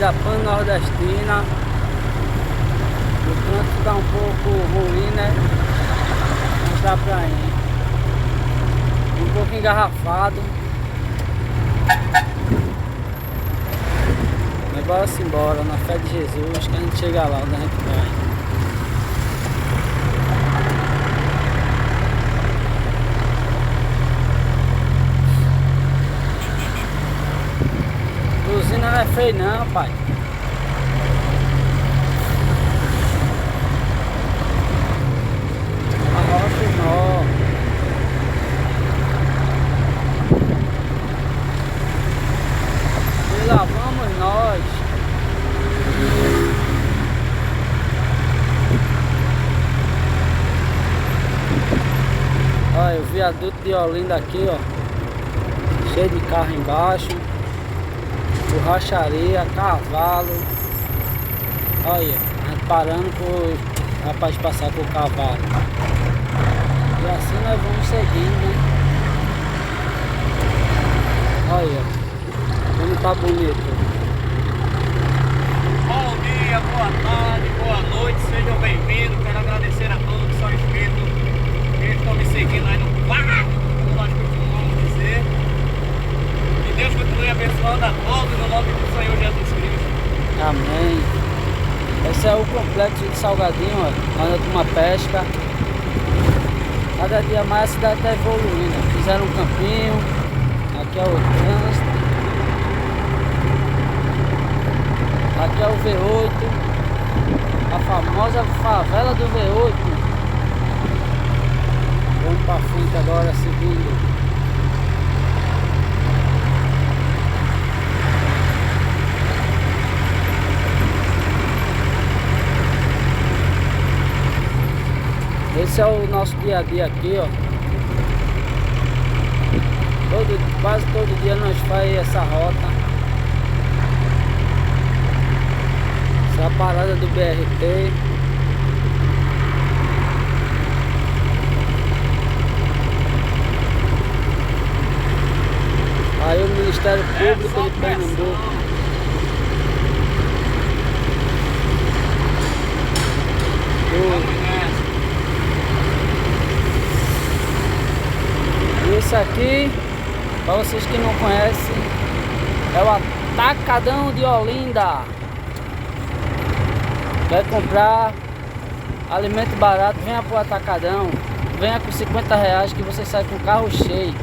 da Pan-Nordestina. O trânsito tá um pouco ruim, né? Não dá pra ir. Um pouco engarrafado. Mas bora-se embora, na fé de Jesus, que a gente chega lá onde a gente vai. Usina não é feio não, pai. Arrocha o nó. E lá vamos nós. Olha o viaduto de Olinda aqui, ó. Cheio de carro embaixo. Borracharia, cavalo. Olha, a gente parando pro rapaz passar com o cavalo. E assim nós vamos seguindo, né? Olha, como tá bonito. Bom dia, boa tarde, boa noite, sejam bem-vindos. Quero agradecer a todos que são inscritos, que estão me seguindo aí no quarto, como nós costumamos dizer. Que Deus continue abençoando a todos no nome do Senhor Jesus Cristo. Amém. Esse é o complexo de Salgadinho, ó. Anda de uma pesca. Cada dia mais a cidade está evoluindo. Fizeram um campinho. Aqui é o trânsito. Aqui é o V8. A famosa favela do V8. Vamos para frente agora seguindo. Esse é o nosso dia a dia aqui, ó. Quase todo dia nós fazemos essa rota. Essa é a parada do BRT. Aí o Ministério Público de Pernambuco. Isso aqui, para vocês que não conhecem, é o Atacadão de Olinda. Quer comprar alimento barato, venha pro Atacadão. Venha com R$50 que você sai com o carro cheio.